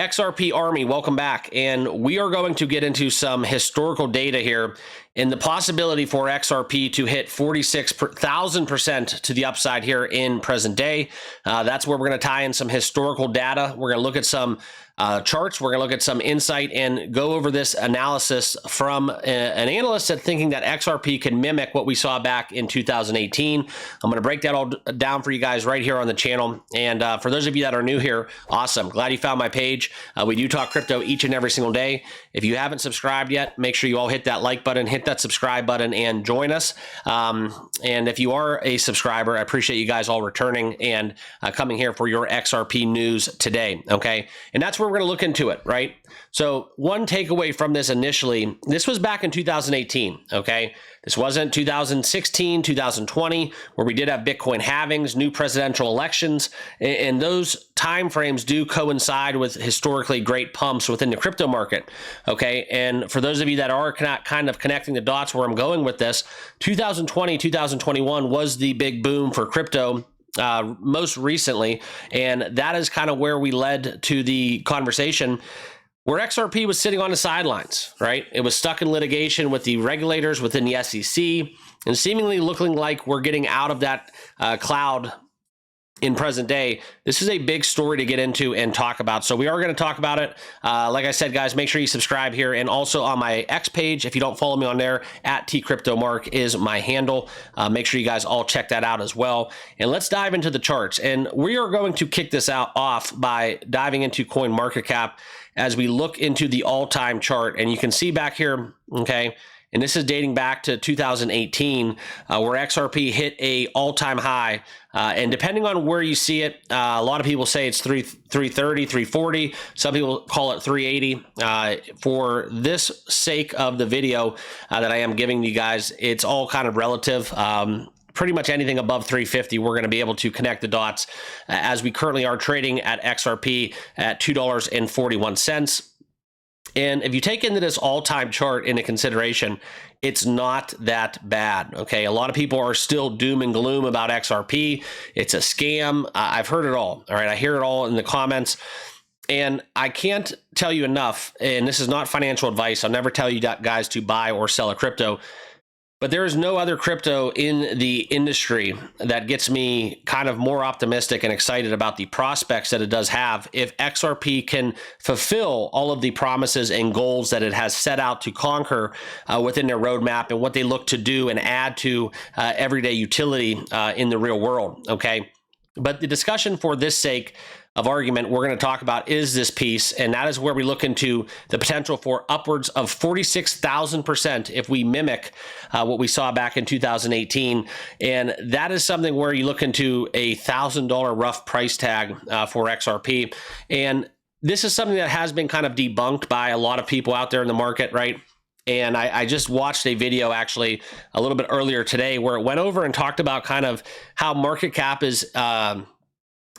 XRP Army, welcome back. And we are going to get into some historical data here and the possibility for XRP to hit 46,000% to the upside here in present day. That's where we're going to tie in some historical data. We're going to look at some charts. We're going to look at some insight and go over this analysis from an analyst that's thinking that XRP can mimic what we saw back in 2018. I'm going to break that all down for you guys right here on the channel. And for those of you that are new here, awesome. Glad you found my page. We do talk crypto each and every single day. If you haven't subscribed yet, make sure you all hit that like button, hit that subscribe button, and join us. And if you are a subscriber, I appreciate you guys all returning and coming here for your XRP news today. Okay. And that's where we're going to look into it, right? So one takeaway from this initially, this was back in 2018, okay? This wasn't 2016, 2020, where we did have Bitcoin halvings, new presidential elections, and those timeframes do coincide with historically great pumps within the crypto market, okay? And for those of you that are kind of connecting the dots where I'm going with this, 2020, 2021 was the big boom for crypto most recently, and that is kind of where we led to the conversation where XRP was sitting on the sidelines, right? It was stuck in litigation with the regulators within the SEC and seemingly looking like we're getting out of that cloud in present day. This is a big story to get into and talk about. So we are going to talk about it. Like I said, guys, make sure you subscribe here. And also on my X page, if you don't follow me on there, @TCryptoMark is my handle. Make sure you guys all check that out as well. And let's dive into the charts. And we are going to kick this off by diving into Coin Market Cap as we look into the all-time chart. And you can see back here, okay, and this is dating back to 2018, where XRP hit a all-time high. And depending on where you see it, a lot of people say it's 330, 340. Some people call it 380. For this sake of the video that I am giving you guys, it's all kind of relative. Pretty much anything above 350, we're going to be able to connect the dots as we currently are trading at XRP at $2.41. And if you take into this all-time chart into consideration, it's not that bad, okay? A lot of people are still doom and gloom about XRP. It's a scam. I've heard it all right? I hear it all in the comments. And I can't tell you enough, and this is not financial advice. I'll never tell you guys to buy or sell a crypto. But there is no other crypto in the industry that gets me kind of more optimistic and excited about the prospects that it does have if XRP can fulfill all of the promises and goals that it has set out to conquer within their roadmap and what they look to do and add to everyday utility in the real world, okay? But the discussion for this sake of argument we're going to talk about is this piece, and that is where we look into the potential for upwards of 46,000% if we mimic what we saw back in 2018. And that is something where you look into a $1,000 rough price tag for XRP. And this is something that has been kind of debunked by a lot of people out there in the market, right? And I just watched a video actually a little bit earlier today where it went over and talked about kind of how market cap is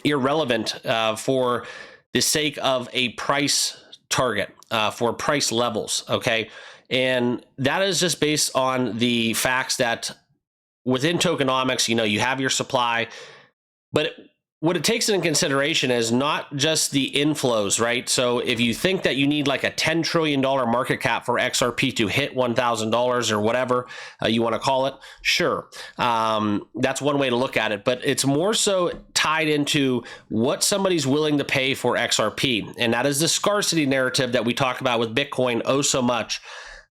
irrelevant for the sake of a price target, for price levels, okay? And that is just based on the facts that within tokenomics, you know, you have your supply, but what it takes into consideration is not just the inflows, right? So if you think that you need like a $10 trillion market cap for XRP to hit $1,000 or whatever you want to call it, sure. That's one way to look at it, but it's more so tied into what somebody's willing to pay for XRP. And that is the scarcity narrative that we talk about with Bitcoin oh so much.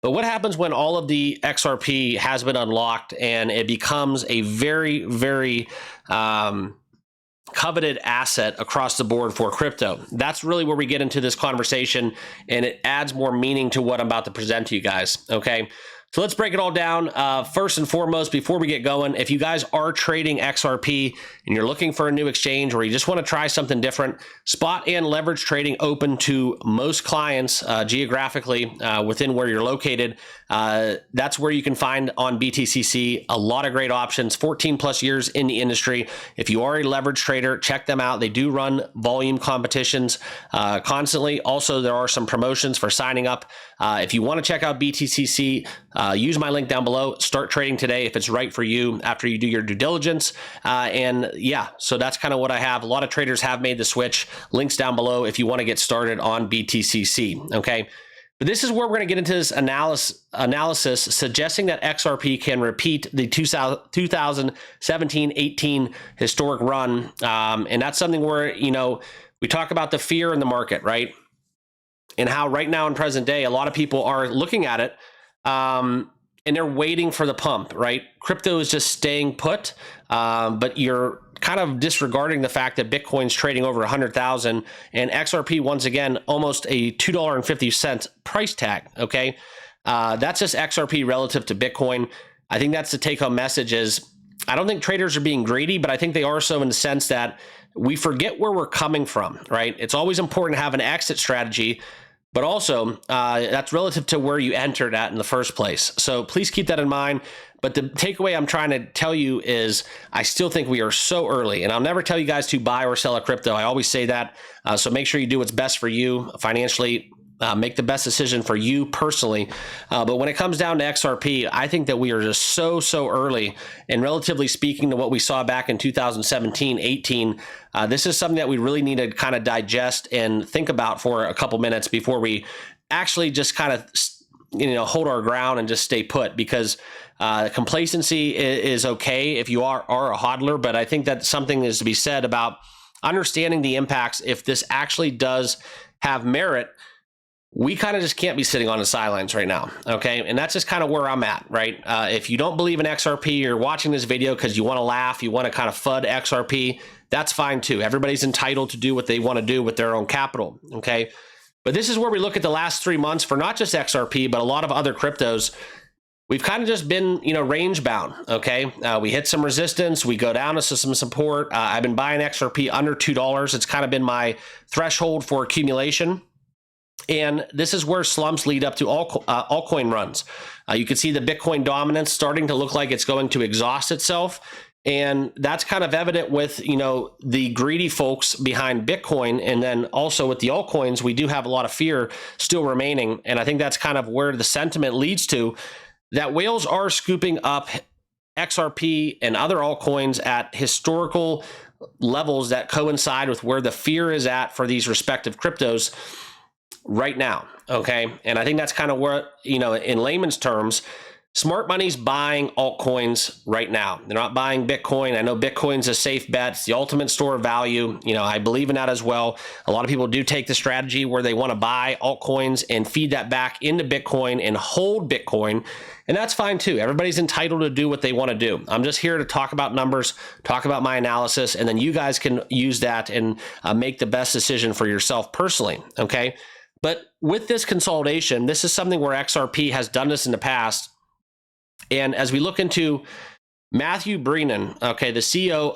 But what happens when all of the XRP has been unlocked and it becomes a very, very coveted asset across the board for crypto? That's really where we get into this conversation, and it adds more meaning to what I'm about to present to you guys, okay? So let's break it all down. First and foremost, before we get going, if you guys are trading XRP and you're looking for a new exchange or you just want to try something different, spot and leverage trading open to most clients geographically within where you're located. That's where you can find on BTCC a lot of great options, 14 plus years in the industry. If you are a leverage trader, check them out. They do run volume competitions constantly. Also, there are some promotions for signing up. If you want to check out BTCC, use my link down below. Start trading today if it's right for you after you do your due diligence. And yeah, so that's kind of what I have. A lot of traders have made the switch. Links down below if you want to get started on BTCC. Okay. But this is where we're going to get into this analysis suggesting that XRP can repeat the 2017-18 historic run. And that's something where, we talk about the fear in the market, right? And how right now in present day, a lot of people are looking at it and they're waiting for the pump, right? Crypto is just staying put, but you're kind of disregarding the fact that Bitcoin's trading over 100,000 and XRP, once again, almost a $2.50 price tag, okay? That's just XRP relative to Bitcoin. I think that's the take-home message is, I don't think traders are being greedy, but I think they are so in the sense that we forget where we're coming from, right? It's always important to have an exit strategy, but also that's relative to where you entered at in the first place. So please keep that in mind. But the takeaway I'm trying to tell you is I still think we are so early, and I'll never tell you guys to buy or sell a crypto. I always say that. So make sure you do what's best for you financially. Make the best decision for you personally. But when it comes down to XRP, I think that we are just so early. And relatively speaking to what we saw back in 2017-18, this is something that we really need to kind of digest and think about for a couple minutes before we actually just kind of hold our ground and just stay put, because complacency is okay if you are a hodler, but I think that something is to be said about understanding the impacts. If this actually does have merit, we kind of just can't be sitting on the sidelines right now, okay? And that's just kind of where I'm at, right? If you don't believe in XRP, you're watching this video because you want to laugh, you want to kind of FUD XRP, that's fine too. Everybody's entitled to do what they want to do with their own capital, okay? But this is where we look at the last 3 months for not just XRP, but a lot of other cryptos. We've kind of just been, range bound, okay? We hit some resistance, we go down to some support. I've been buying XRP under $2. It's kind of been my threshold for accumulation. And this is where slumps lead up to altcoin runs. You can see the Bitcoin dominance starting to look like it's going to exhaust itself. And that's kind of evident with, the greedy folks behind Bitcoin. And then also with the altcoins, we do have a lot of fear still remaining. And I think that's kind of where the sentiment leads to, that whales are scooping up XRP and other altcoins at historical levels that coincide with where the fear is at for these respective cryptos right now, okay? And I think that's kind of where, in layman's terms, smart money's buying altcoins right now. They're not buying Bitcoin. I know Bitcoin's a safe bet. It's the ultimate store of value. I believe in that as well. A lot of people do take the strategy where they want to buy altcoins and feed that back into Bitcoin and hold Bitcoin. And that's fine too. Everybody's entitled to do what they want to do. I'm just here to talk about numbers, talk about my analysis, and then you guys can use that and make the best decision for yourself personally, okay? But with this consolidation, this is something where XRP has done this in the past. And as we look into Matthew Brennan, okay, the COO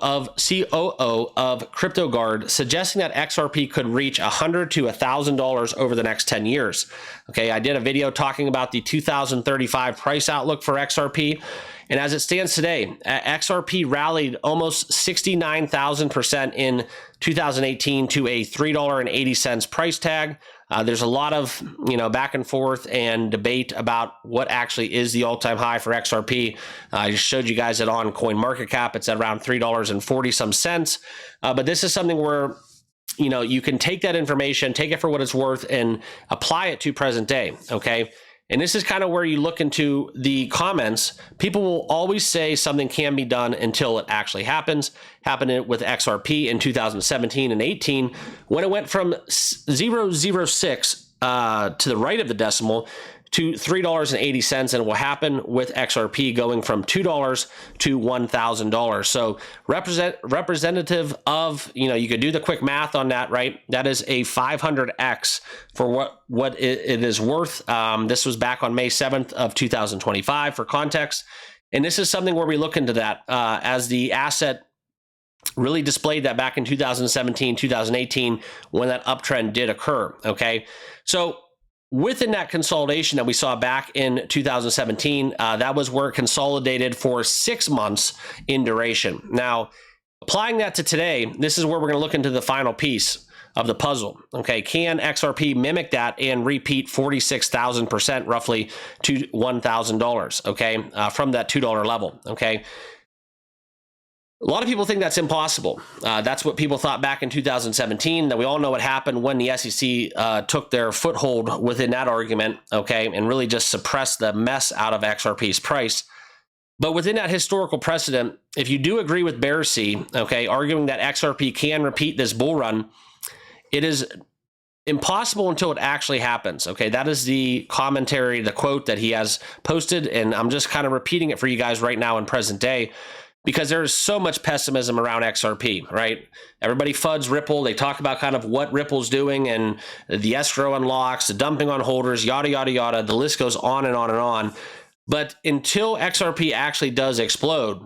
of CryptoGuard, suggesting that XRP could reach $100 to $1,000 over the next 10 years. Okay, I did a video talking about the 2035 price outlook for XRP. And as it stands today, XRP rallied almost 69,000% in 2018 to a $3.80 price tag. There's a lot of, back and forth and debate about what actually is the all-time high for XRP. I just showed you guys it on Coin Market Cap. It's at around $3.40 some cents. But this is something where, you can take that information, take it for what it's worth, and apply it to present day, okay? And this is kind of where you look into the comments. People will always say something can be done until it actually happens. Happened with XRP in 2017 and 18, when it went from 0.006 to the right of the decimal to $3.80, and it will happen with XRP going from $2 to $1,000. So representative of, you could do the quick math on that, right? That is a 500x for what it is worth. This was back on May 7th of 2025 for context. And this is something where we look into that as the asset really displayed that back in 2017, 2018, when that uptrend did occur, okay? So within that consolidation that we saw back in 2017, that was where it consolidated for 6 months in duration. Now, applying that to today, this is where we're going to look into the final piece. of the puzzle. Okay, can XRP mimic that and repeat 46,000% roughly to $1,000? Okay, from that $2 level. Okay. A lot of people think that's impossible. That's what people thought back in 2017. That we all know what happened when the SEC took their foothold within that argument, okay, and really just suppressed the mess out of XRP's price. But within that historical precedent, if you do agree with Bearsy, okay, arguing that XRP can repeat this bull run, it is impossible until it actually happens. Okay, that is the commentary, the quote that he has posted, and I'm just kind of repeating it for you guys right now in present day, because there's so much pessimism around XRP, right? Everybody FUDs Ripple. They talk about kind of what Ripple's doing and the escrow unlocks, the dumping on holders, yada, yada, yada. The list goes on and on and on. But until XRP actually does explode,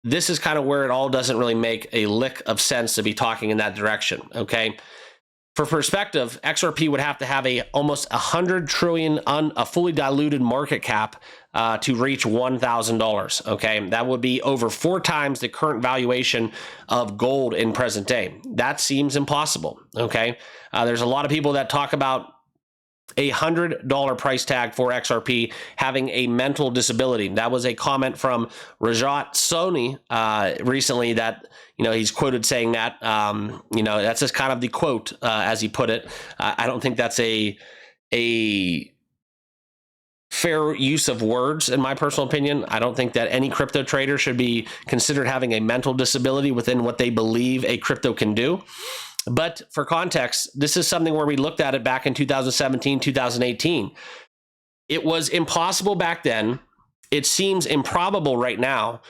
this is kind of where it all doesn't really make a lick of sense to be talking in that direction, okay? For perspective, XRP would have to have almost 100 trillion a fully diluted market cap to reach $1,000. Okay, that would be over 4 times the current valuation of gold in present day. That seems impossible. Okay, there's a lot of people that talk about a $100 price tag for XRP having a mental disability. That was a comment from Rajat Soni recently that, you know, he's quoted saying that, you know, that's just kind of the quote as he put it. I don't think that's a fair use of words, in my personal opinion. I don't think that any crypto trader should be considered having a mental disability within what they believe a crypto can do. But for context, this is something where we looked at it back in 2017, 2018. It was impossible back then. It seems improbable right now.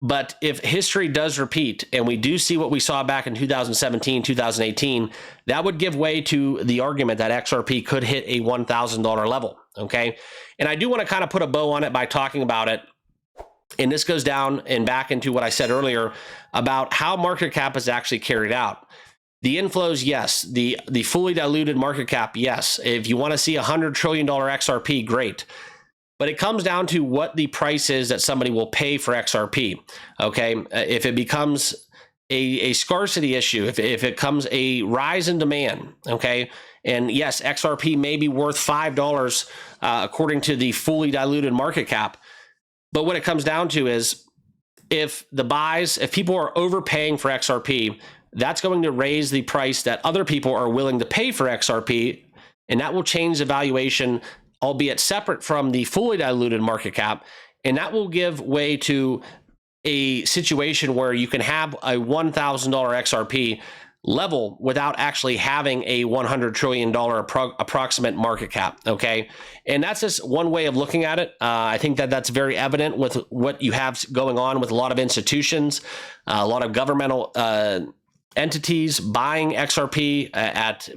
But if history does repeat and we do see what we saw back in 2017, 2018, that would give way to the argument that XRP could hit a $1,000 level. Okay. And I do want to kind of put a bow on it by talking about it. And this goes down and back into what I said earlier about how market cap is actually carried out. The inflows, yes. The fully diluted market cap, yes. If you want to see $100 trillion XRP, great. But it comes down to what the price is that somebody will pay for XRP. Okay, if it becomes a scarcity issue, if it becomes a rise in demand, okay, and yes, XRP may be worth $5 according to the fully diluted market cap. But what it comes down to is if people are overpaying for XRP, that's going to raise the price that other people are willing to pay for XRP, and that will change the valuation, albeit separate from the fully diluted market cap, and that will give way to a situation where you can have a $1,000 XRP level without actually having a $100 trillion approximate market cap, okay? And that's just one way of looking at it. I think that that's very evident with what you have going on with a lot of institutions, a lot of governmental entities buying XRP at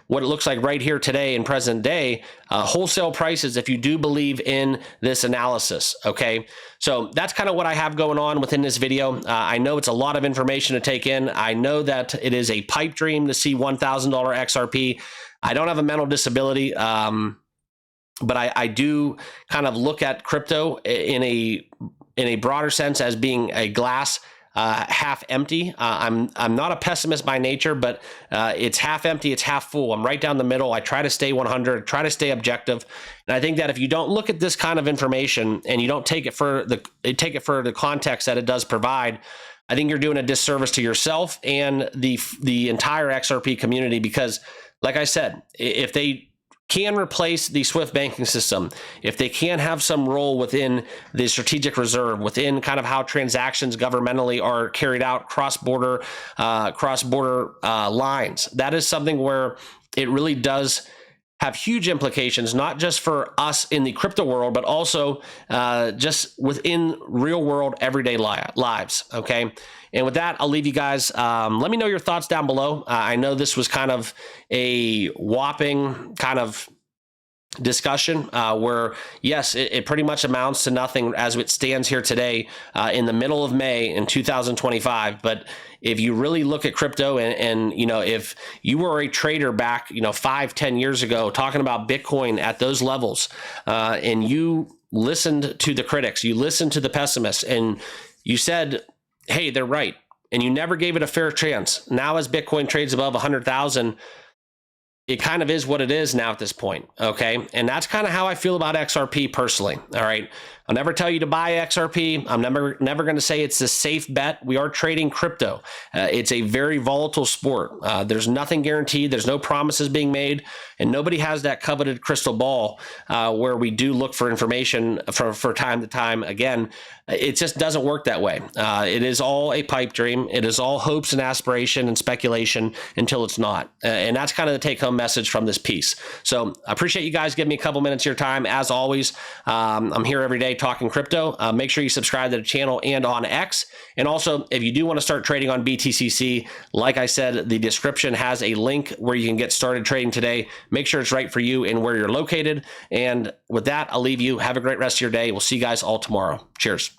what it looks like right here today in present day, wholesale prices, if you do believe in this analysis, okay? So that's kind of what I have going on within this video. I know it's a lot of information to take in. I know that it is a pipe dream to see $1,000 XRP. I don't have a mental disability, but I do kind of look at crypto in a broader sense as being a glass half empty. I'm not a pessimist by nature, but it's half empty, it's half full. I'm right down the middle. I try to stay 100, try to stay objective. And I think that if you don't look at this kind of information and you don't take it for the context that it does provide, I think you're doing a disservice to yourself and the entire XRP community, because like I said, if they can replace the SWIFT banking system, if they can have some role within the strategic reserve, within kind of how transactions governmentally are carried out cross-border lines, that is something where it really does have huge implications, not just for us in the crypto world, but also just within real world everyday lives, okay? And with that, I'll leave you guys. Let me know your thoughts down below. I know this was kind of a whopping kind of discussion where, yes, it pretty much amounts to nothing as it stands here today in the middle of May in 2025. But if you really look at crypto and you know, if you were a trader back, 5-10 years ago talking about Bitcoin at those levels, and you listened to the critics, you listened to the pessimists, and you said, hey, they're right. and you never gave it a fair chance. Now as Bitcoin trades above 100,000, it kind of is what it is now at this point, okay? And that's kind of how I feel about XRP personally, all right? I'll never tell you to buy XRP. I'm never going to say it's a safe bet. We are trading crypto. It's a very volatile sport. There's nothing guaranteed. There's no promises being made, and nobody has that coveted crystal ball where we do look for information for time to time. Again, it just doesn't work that way. It is all a pipe dream. It is all hopes and aspiration and speculation until it's not. And that's kind of the take-home message from this piece. So I appreciate you guys giving me a couple minutes of your time. As always, I'm here every day talking crypto. Make sure you subscribe to the channel and on X. And also, if you do want to start trading on BTCC, like I said, the description has a link where you can get started trading today. Make sure it's right for you and where you're located. And with that, I'll leave you. Have a great rest of your day. We'll see you guys all tomorrow. Cheers.